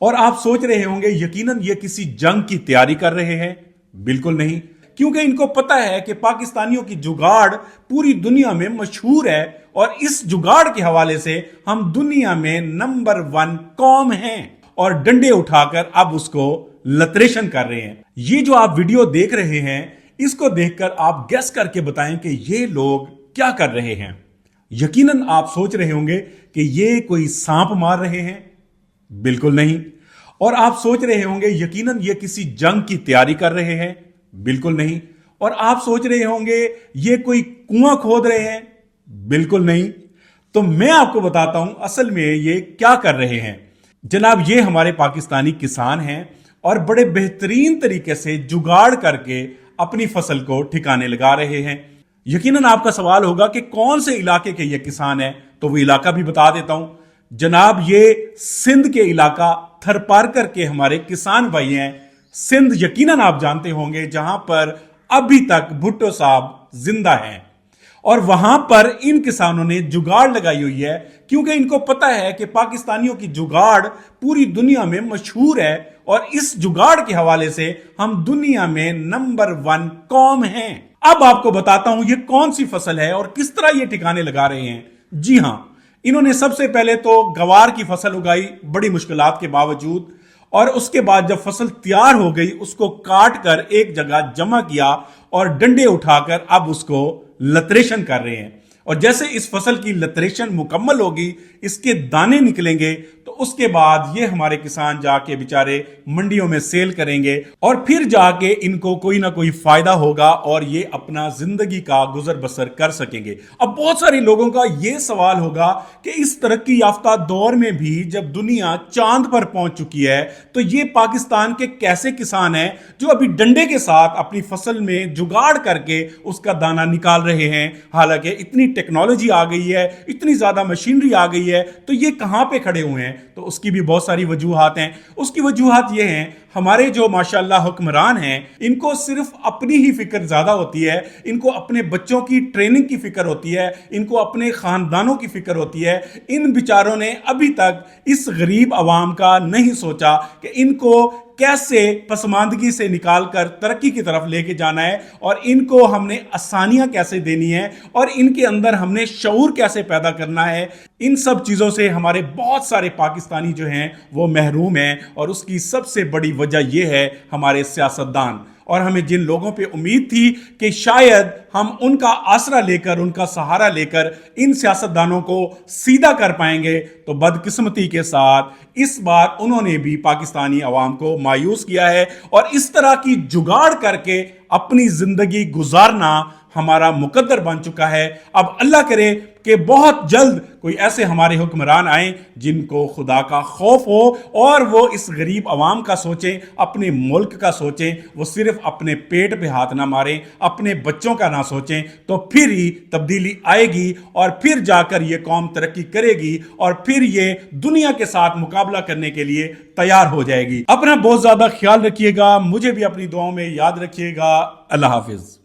اور آپ سوچ رہے ہوں گے یقیناً یہ کسی جنگ کی تیاری کر رہے ہیں۔ بالکل نہیں، کیونکہ ان کو پتا ہے کہ پاکستانیوں کی جگاڑ پوری دنیا میں مشہور ہے، اور اس جگاڑ کے حوالے سے ہم دنیا میں نمبر 1 قوم ہیں، اور ڈنڈے اٹھا کر اب اس کو لتریشن کر رہے ہیں۔ یہ جو آپ ویڈیو دیکھ رہے ہیں، اس کو دیکھ کر آپ گیس کر کے بتائیں کہ یہ لوگ کیا کر رہے ہیں۔ یقیناً آپ سوچ رہے ہوں گے کہ یہ کوئی سانپ مار رہے ہیں۔ بالکل نہیں، اور آپ سوچ رہے ہوں گے یقیناً یہ کسی جنگ کی تیاری کر رہے ہیں۔ بالکل نہیں، اور آپ سوچ رہے ہوں گے یہ کوئی کنواں کھود رہے ہیں۔ بالکل نہیں، تو میں آپ کو بتاتا ہوں اصل میں یہ کیا کر رہے ہیں۔ جناب، یہ ہمارے پاکستانی کسان ہیں اور بڑے بہترین طریقے سے جگاڑ کر کے اپنی فصل کو ٹھکانے لگا رہے ہیں۔ یقیناً آپ کا سوال ہوگا کہ کون سے علاقے کے یہ کسان ہیں، تو وہ علاقہ بھی بتا دیتا ہوں۔ جناب، یہ سندھ کے علاقہ تھرپارکر کے ہمارے کسان بھائی ہیں۔ سندھ یقیناً آپ جانتے ہوں گے جہاں پر ابھی تک بھٹو صاحب زندہ ہیں، اور وہاں پر ان کسانوں نے جگاڑ لگائی ہوئی ہے، کیونکہ ان کو پتا ہے کہ پاکستانیوں کی جگاڑ پوری دنیا میں مشہور ہے، اور اس جگاڑ کے حوالے سے ہم دنیا میں نمبر 1 قوم ہیں۔ اب آپ کو بتاتا ہوں یہ کون سی فصل ہے اور کس طرح یہ ٹھکانے لگا رہے ہیں۔ جی ہاں، انہوں نے سب سے پہلے تو گوار کی فصل اگائی بڑی مشکلات کے باوجود، اور اس کے بعد جب فصل تیار ہو گئی اس کو کاٹ کر ایک جگہ جمع کیا اور ڈنڈے اٹھا کر اب اس کو لتریشن کر رہے ہیں۔ اور جیسے اس فصل کی لتریشن مکمل ہوگی، اس کے دانے نکلیں گے، تو اس کے بعد یہ ہمارے کسان جا کے بیچارے منڈیوں میں سیل کریں گے، اور پھر جا کے ان کو کوئی نہ کوئی فائدہ ہوگا اور یہ اپنا زندگی کا گزر بسر کر سکیں گے۔ اب بہت سارے لوگوں کا یہ سوال ہوگا کہ اس ترقی یافتہ دور میں بھی جب دنیا چاند پر پہنچ چکی ہے تو یہ پاکستان کے کیسے کسان ہیں جو ابھی ڈنڈے کے ساتھ اپنی فصل میں جگاڑ کر کے اس کا دانہ نکال رہے ہیں، حالانکہ اتنی ٹیکنالوجی آ گئی ہے، اتنی زیادہ مشینری آ گئی ہے، تو یہ کہاں پہ کھڑے ہوئے ہیں؟ تو اس کی بھی بہت ساری وجوہات ہیں۔ اس کی وجوہات یہ ہیں، ہمارے جو ماشاءاللہ حکمران ہیں ان کو صرف اپنی ہی فکر زیادہ ہوتی ہے، ان کو اپنے بچوں کی ٹریننگ کی فکر ہوتی ہے، ان کو اپنے خاندانوں کی فکر ہوتی ہے۔ ان بیچاروں نے ابھی تک اس غریب عوام کا نہیں سوچا کہ ان کو کیسے پسماندگی سے نکال کر ترقی کی طرف لے کے جانا ہے، اور ان کو ہم نے آسانیاں کیسے دینی ہے، اور ان کے اندر ہم نے شعور کیسے پیدا کرنا ہے۔ ان سب چیزوں سے ہمارے بہت سارے پاکستانی جو ہیں وہ محروم ہیں، اور اس کی سب سے بڑی وجہ یہ ہے ہمارے سیاستدان۔ اور ہمیں جن لوگوں پہ امید تھی کہ شاید ہم ان کا آسرا لے کر، ان کا سہارا لے کر ان سیاستدانوں کو سیدھا کر پائیں گے، تو بدقسمتی کے ساتھ اس بار انہوں نے بھی پاکستانی عوام کو مایوس کیا ہے، اور اس طرح کی جگاڑ کر کے اپنی زندگی گزارنا ہمارا مقدر بن چکا ہے۔ اب اللہ کرے کہ بہت جلد کوئی ایسے ہمارے حکمران آئیں جن کو خدا کا خوف ہو، اور وہ اس غریب عوام کا سوچیں، اپنے ملک کا سوچیں، وہ صرف اپنے پیٹ پہ ہاتھ نہ ماریں، اپنے بچوں کا نہ سوچیں، تو پھر ہی تبدیلی آئے گی، اور پھر جا کر یہ قوم ترقی کرے گی، اور پھر یہ دنیا کے ساتھ مقابلہ کرنے کے لیے تیار ہو جائے گی۔ اپنا بہت زیادہ خیال رکھیے گا، مجھے بھی اپنی دعاؤں میں یاد رکھیے گا۔ اللہ حافظ۔